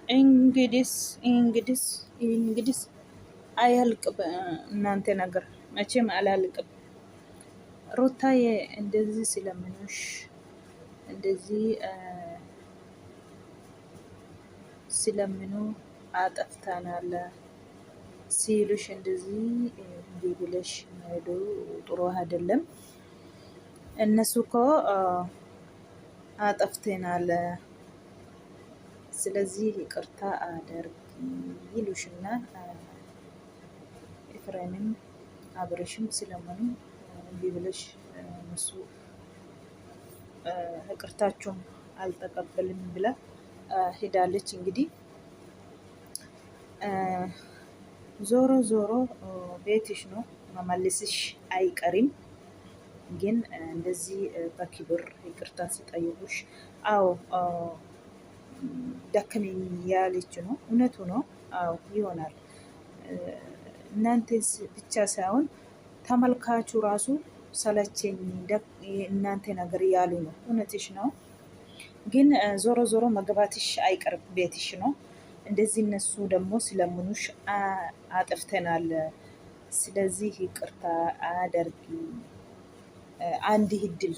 እንግዲስ አያልቅም እናንተ ነገር መቼም አላልቅም። ሩታዬ እንደዚህ ስለምንሽ እንደዚህ ስለምኑ አጠፍተናል ሲሉሽ እንደዚህ እንዲህ ብለሽ መሄዱ ጥሩ አይደለም። እነሱ እኮ አጠፍተናል ስለዚህ ይቅርታ አደርግ ይሉሽና ኤፍሬምም አብረሽም ስለምኑ እንዲህ ብለሽ እነሱ ይቅርታቸውን አልተቀበልም ብላ ሄዳለች። እንግዲህ ዞሮ ዞሮ ቤትሽ ነው መመልስሽ አይቀርም። ግን እንደዚህ በክብር ይቅርታ ሲጠይቁሽ አዎ ደከመኝ ያለች ነው፣ እውነቱ ነው። አዎ ይሆናል። እናንተ ብቻ ሳይሆን ተመልካቹ ራሱ ሰለቸኝ እናንተ ነገር ያሉ ነው። እውነትሽ ነው። ግን ዞሮ ዞሮ መግባትሽ አይቀርም፣ ቤትሽ ነው። እንደዚህ እነሱ ደግሞ ስለምኑሽ አጥፍተናል ስለዚህ ይቅርታ አደርጊ አንድ እድል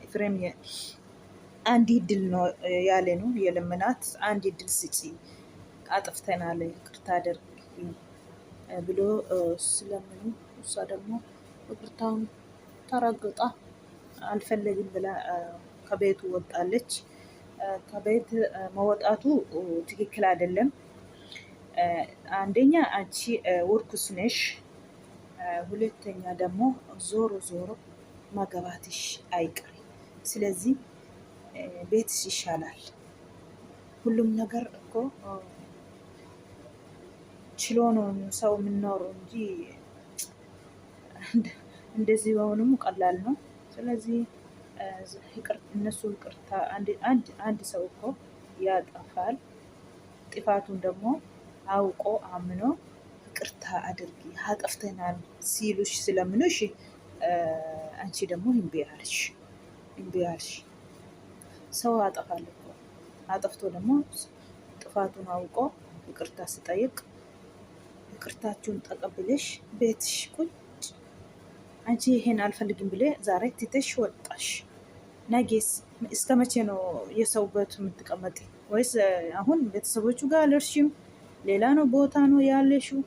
ኤፍሬም አንድ እድል ነው ያለ ነው የለምናት። አንድ እድል ስጪ አጥፍተናል ይቅርታ አደርጊ ብሎ ስለምኑ እሷ ደግሞ ይቅርታውን ተረግጣ አልፈለግም ብላ ከቤቱ ወጣለች። ከቤት መውጣቱ ትክክል አይደለም። አንደኛ አንቺ ውርኩስ ነሽ፣ ሁለተኛ ደግሞ ዞሮ ዞሮ መገባትሽ አይቀርም። ስለዚህ ቤትሽ ይሻላል። ሁሉም ነገር እኮ ችሎ ነው ሰው የምኖረው እንጂ እንደዚህ በሆኑም ቀላል ነው። ስለዚህ እነሱ ይቅርታ አንድ ሰው እኮ ያጠፋል። ጥፋቱን ደግሞ አውቆ አምኖ ይቅርታ አድርጊ አጠፍተናል ሲሉሽ ስለምንሽ አንቺ ደግሞ እምቢ አልሽ። ሰው አጠፋል እኮ አጠፍቶ ደግሞ ጥፋቱን አውቆ ይቅርታ ስጠይቅ ይቅርታችሁን ተቀብለሽ ቤትሽ ቁጭ አንቺ ይሄን አልፈልግም ብለ ዛሬ ትተሽ ወጣሽ። ነገስ እስከ መቼ ነው የሰው ቤት የምትቀመጥ? ወይስ አሁን ቤተሰቦቹ ጋር አልሄድሽም? ሌላ ነው ቦታ ነው ያለሽው?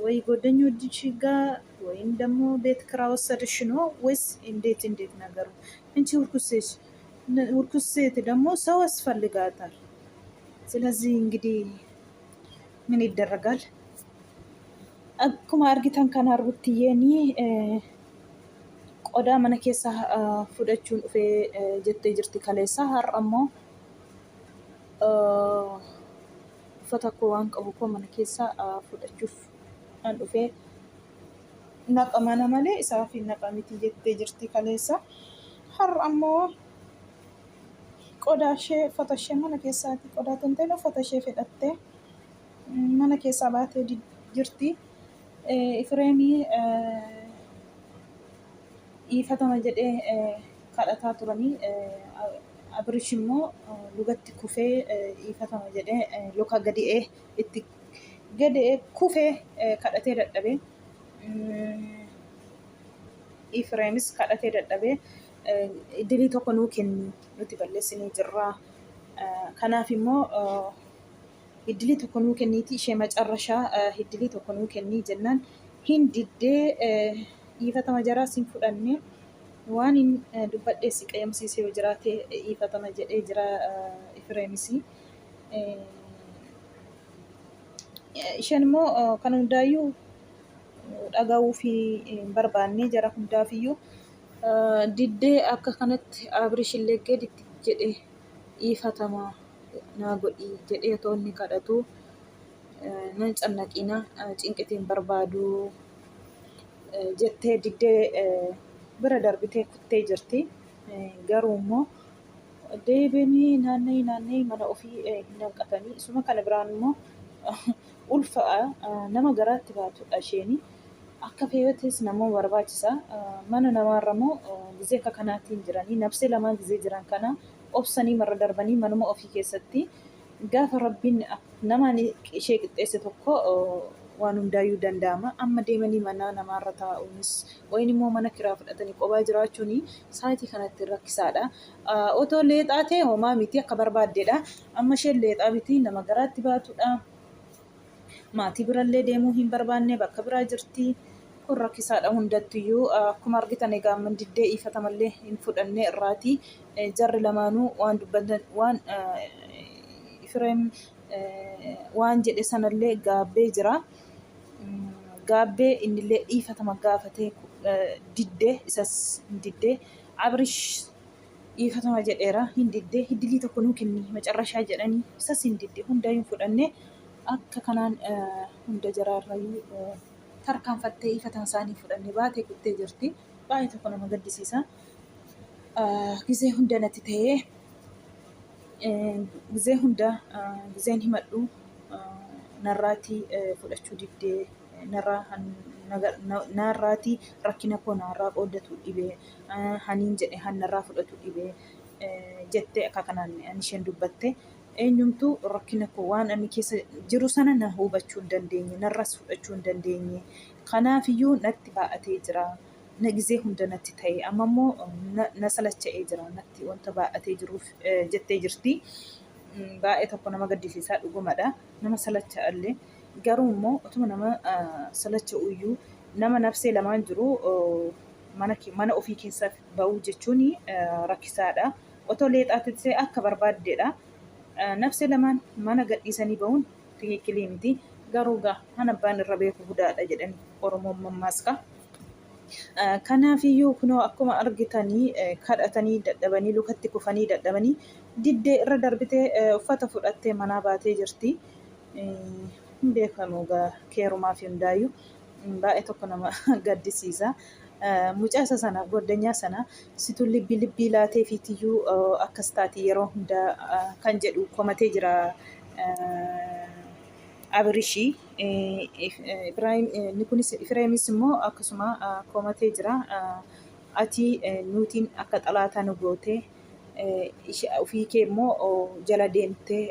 ወይ ጓደኞችሽ ጋር ወይም ደግሞ ቤት ክራ ወሰድሽ ነው ወይስ እንዴት ነገሩ? አንቺ ውርኩስ ሴት ደግሞ ሰው ያስፈልጋታል። ስለዚህ እንግዲህ ምን ይደረጋል? akkuma argitan kana ruttiyyeeni qodaa mana keessa fudhachuun dhufee jettee jirti kaleessa. Har'a ammoo uffata koo waan qabu koo mana keessa fudhachuuf an dhufee naqamana malee isaaf hin naqamiti jettee jirti kaleessa. Har'a ammoo qodaa ishee uffata ishee mana keessaati qodaa tantee uffata ishee fedhattee mana keessaa baatee jirti. Efreemii dhiifatama jedhee kadhataa turanii Abrish immoo lugatti kufee dhiifatama jedhee luka gadi'ee itti gadi'ee kufee kadhatee dadhabee Efreemis kadhatee dadhabee idilii tokko nuu kennu nuti balleessinee jirraa. Kanaaf immoo idilii tokko nuu kenniiti ishee macarrashaa idilii tokko nuu kennii jennaan hin diddee dhiifatama jaraa siin fudhannee waan hin dubbadhee si qeeyamsiisee yoo jiraate dhiifatama jedhee jira Efreemis. Isheen immoo kan hundaayyuu dhaga'uu fi barbaannee jara hundaafiyyuu diddee akka kanatti Abrish illee gaditti jedhee dhiifatama naa godhi jedhee otoo inni kadhatu nan cannaqina cinqitiin barbaadu jettee diddee bira darbitee kuttee jirti. Garuu immoo deebiinii naanna'ii mana ofii hin hanqatanii isuma kana biraan immoo ulfa'a nama garaatti baatudha isheeni. Akka feeyotis namoo barbaachisa. Mana namaarra immoo gizee akka kanaatiin jiranii nabsee lamaan gizee jiran kana obsanii marra darbanii manuma ofii keessatti gaafa rabbiin namaan ishee qixxeesse tokko waan hundaayyuu danda'ama. Amma deemanii mana namaarra taa'uunis wayin immoo mana kiraa fudhatanii qophaa jiraachuun sa'aatii kanatti rakkisaadha. Otoo leexaa ta'e homaa miti akka barbaaddeedha. Amma isheen leexaa miti nama garaatti baatudha. Maatii birallee deemuu hin barbaanne bakka biraa jirti. Kun rakkisaadha hundattuyyuu. Akkuma argitan egaa mandiddee iifatamallee hin fudhanne irraati. Jarri lamaanuu waan dubbatan waan Ifreem waan jedhe sanallee gaabbee jira. Gaabbee innillee dhiifatama gaafatee diddee isas hin diddee. Abrish dhiifatama jedheera hin diddee. Hiddilii tokko nuu kenni macarrashaa jedhanii isas hin diddee. Hundaa hin fudhanne akka kanaan hunda jaraarrayyuu tarkaanfattee dhiifatama isaanii fudhanne baatee kuttee jirti. Baay'ee tokko nama gaddisiisa. Gizee hunda natti ta'ee gizee hunda gizeen himadhu narraatii fudhachuu diddee narraatii rakkina koo narraa qooddatu dhibee haniin jedhe narraa fudhatu dhibee jettee akka kanaan isheen dubbatte. Eenyumtuu rakkina koo waan ani keessa jiru sana na hubachuu hin dandeenye narras fudhachuu hin dandeenye. Kanaafiyyuu natti baa'atee jira. Na gizee hunda natti ta'e amma immoo na salacha'ee jira natti wanta baa'atee jiruuf jettee jirti. Baay'ee tokko nama gaddisiisaa dhugumadha. Nama salacha'allee garuu immoo otuma nama salacha'uyyuu nama nafsee lamaan jiru mana ofii keessa ba'uu jechuun rakkisaadha. Otoo leexaatee akka barbaaddeedha. Nafsee lamaan mana gadhiisanii ba'uun tikiikilii miti. Garuu han abbaan irra beeku budaadha jedhani Oromoon mammaaska. Kanaafiyyuu kunoo akkuma argitanii kadhatanii dadhabanii lukatti kufanii dadhabanii diddee irra darbitee uffata fudhattee manaa baatee jirti. Hin beekamu keerumaa fi hundaayyuu baay'ee tokko nama gaddisiisa. Mucaasa sana goddanyaa sana situ libbii laatee fiitiyyuu akkas taati yeroo hundaa kan jedhu komatee jira. Abrishii kunis Ifreemis immoo akkasuma komatee jira. Ati nutiin akka xalaataa nu gootee ofii kee immoo jala deemtee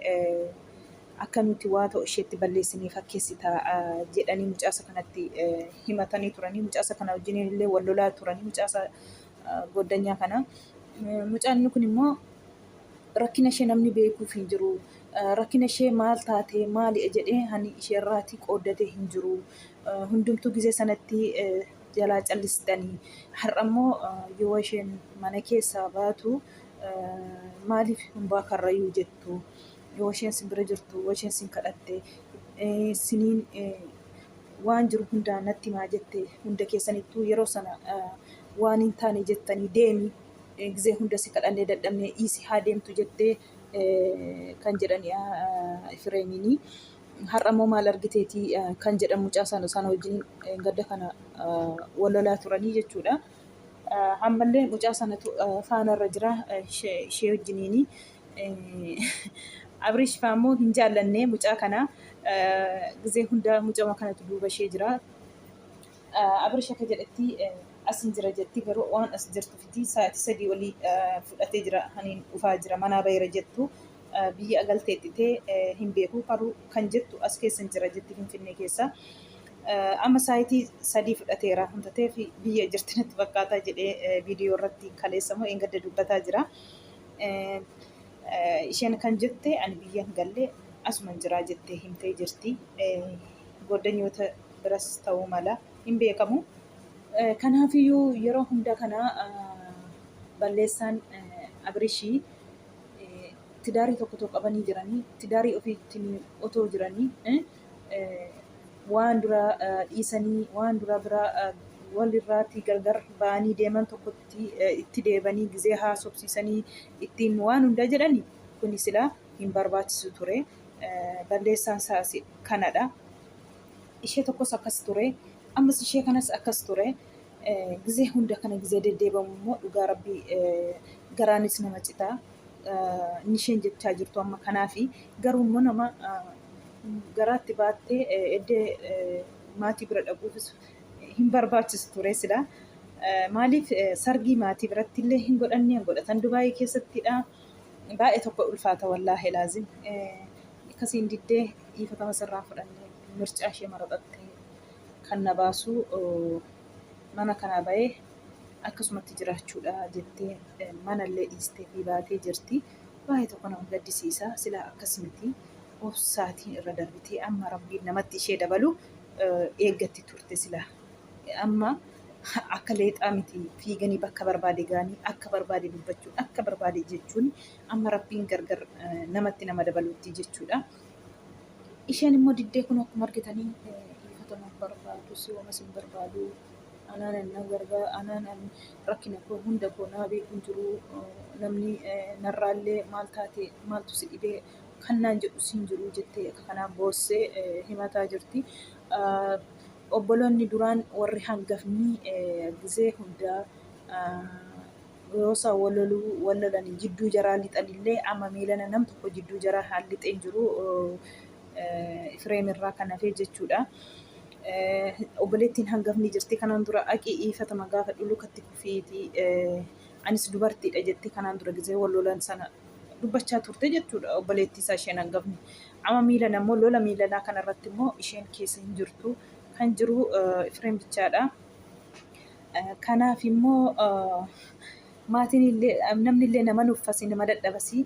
akka nuti waa ta'u isheetti balleessinii fakkeessita jedhanii mucaasa kanatti himatanii turanii. Mucaasa kana wajjin illee wal lolaa turanii mucaasa goddanyaa kana. Mucaan kun immoo rakkina ishee namni beekuuf hin jiru. Rakkina ishee maal taate maali jedhee hani isheerraatii qooddatee hin jiru. Hundumtuu gizee sanatti jalaa callistanii. Har'a immoo yoo isheen mana keessaa baatu maaliif humbaa karrayyuu jettu. Yoo isheen sin bira jirtu yoo isheen sin kadhatte siniin waan jiru hundaa natti himaa jette hunda keessanittuu yeroo sana waan hin taane jettanii deemi. Gizee hunda si kadhannee dadhabnee dhiisi haa deemtu jettee kan jedhani Ifreemiini. Har'a immoo maal argiteeti kan jedhan mucaa sana wajjin gadda kana wal lolaa turanii jechuudha. Ammallee mucaa sanatu faanarra jira ishee wajjiniini. Abrish faammoo hin jaallanne mucaa kana gizee hunda mucaa kanatu duuba ishee jira. Abrish akka jedhetti asin jira jetti garuu waan as jirtu fiti sa'aatii 3 olii fudhatee jira haniin dhufaa jira manaa bayira jettu biyya agalteettitee hin beeku garuu kan jettu as keessa jira jetti Finfinnee keessa. Amma sa'aatii 3 fudhateera hunda ta'eef biyya jirti natti fakkaataa jedhee viidiyoo irratti kaleessamoo gadda dubbataa jira. Isheen kan jette ani biyya hin galle asuma jira jettee himtee jirti. Goddanyoota biras ta'uu mala hin beekamu. Kanaafiyyuu yeroo hunda kana balleessaan Abrishii tidaarii tokko qabanii jiranii tidaarii ofiitti otoo jiranii waan dura dhiisanii waan dura biraa walirraatii gargar ba'anii deeman tokkotti itti deebanii gizee haasofsiisanii ittiin waan hunda jedhanii kuni silaa hin barbaachisu ture. Balleessaan isaas kanadha. Ishee tokkos akkas ture. Ammas ishee kanas akkas ture. Gizee hunda kana gizee deddeebamu immoo dhugaa rabbii garaanis nama citaa. Inni isheen jechaa jirtu amma kanaafi garuu immoo nama garaatti baattee eddee maatii bira dhaquufis hin barbaachisu ture sila. Maaliif sargii maatii biratti illee hin godhanne hin godhatan Dubaayii keessattidha. Baay'ee tokko ulfaata wallaahi laazim. akkasiin diddee dhiifatama sirraa fudhannee mircaa ishee maraxattee kan na baasu mana kanaa bahee akkasumatti jiraachuudha jettee manallee dhiistee fi baatee jirti. Baay'ee tokko nama gaddisiisa. Silaa akkasumatti obsaatiin irra darbitee amma rabbiin namatti ishee dabalu eeggatti turte silaa. Amma akka leexaa miti fiiganii bakka barbaade gaanii akka barbaade dubbachuun akka barbaade jechuun amma rabbiin gargar namatti nama dabaluutti jechuudha. Isheen immoo diddee kun akkuma argitanii dhiifatama barbaadu si'oomas hin barbaadu. Anaan na gargaara anaan rakkina koo hunda koo naa beeku hin jiru namni narraallee maal taate maaltu si dhibee kan naan jedhu siin jiru jettee akka kanaan boossee himataa jirti. Obboloonni duraan warri hangafni gizee hundaa goosa walolanii jidduu jaraa lixanillee amma miilana nam tokko jidduu jaraa haan lixeen jiru Ifreemirraa kan hafee jechuudha. Obboleettiin hangafni jirti kanaan dura aqii dhiifatama gaafa dhulukatti kufiiti anis dubartiidha jettee kanaan dura gizee wallolan sana dubbachaa turte jechuudha obboleettii isaa isheen hangafni. Amma miilana immoo lola miilanaa kanarratti immoo isheen keessa hin jirtu. Kan jiru Ifreem bichaadha. Kanaaf immoo maatiin illee namni illee nama nuffasi nama dadhabasi.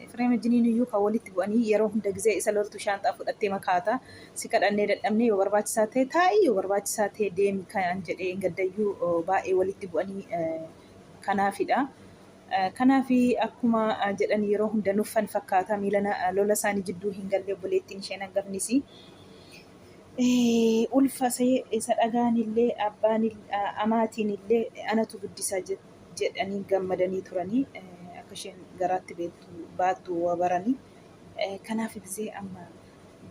Ifreem wajjiniin iyyuu kan walitti bu'anii yeroo hunda gizee isa loltu shaanxaa fudhattee makaata. Si kadhannee dadhabnee yoo barbaachisaa ta'e taa'ii yoo barbaachisaa ta'e deemi kan jedhee gaddayyuu baay'ee walitti bu'anii kanaafidha. Kanaaf akkuma jedhan yeroo hunda nuffan fakkaata miilana lola isaanii jidduu hin galle obboleettiin isheen hangafnisi. Ulfasee isa dhagaanillee abbaan amaatiin illee anatu guddisa jedhanii gammadanii turanii akka isheen garaatti baattu baranii. Kanaaf gizee amma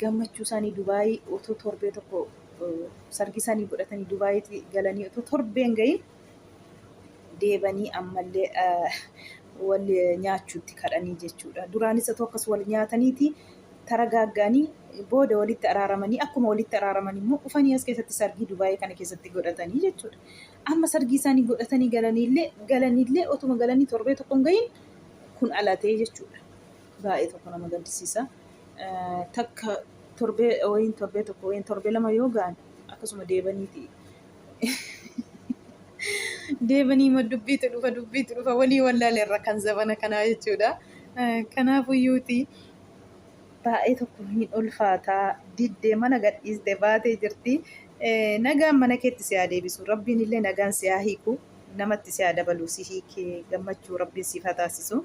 gammachuu isaanii Dubaayii otoo torbee tokko sargi isaanii godhatanii Dubaayiitti galanii otoo torbeen gahin deebanii ammallee wal nyaachuutti kadhanii jechuudha. Duraanis otoo akkas wal nyaataniiti taragaaggaanii booda walitti araaramanii akkuma walitti araaraman immoo dhufanii as keessatti sargii Dubaayii kana keessatti godhatanii jechuudha. Amma sargii isaanii godhatanii galanillee otuma galanii torbee tokko hin gahin kun alatee jechuudha. Baay'ee tokko nama gaddisiisa. Takka torbee tokko wayin torbee lama yoo ga'an akkasuma deebaniiti. Deebanii ma dubbiitu dhufa walii wallaalee irra kan zabana kanaa jechuudha. Kanaafuyyuuti. Baay'ee tokko hin ulfaataa diddee mana gadhiistee baatee jirti. Nagaan mana keetti si haa deebisu. Rabbiin illee nagaan si haa hiiku. Namatti si haa dabalu si hiikee gammachuu rabbiin siif haa taasisu.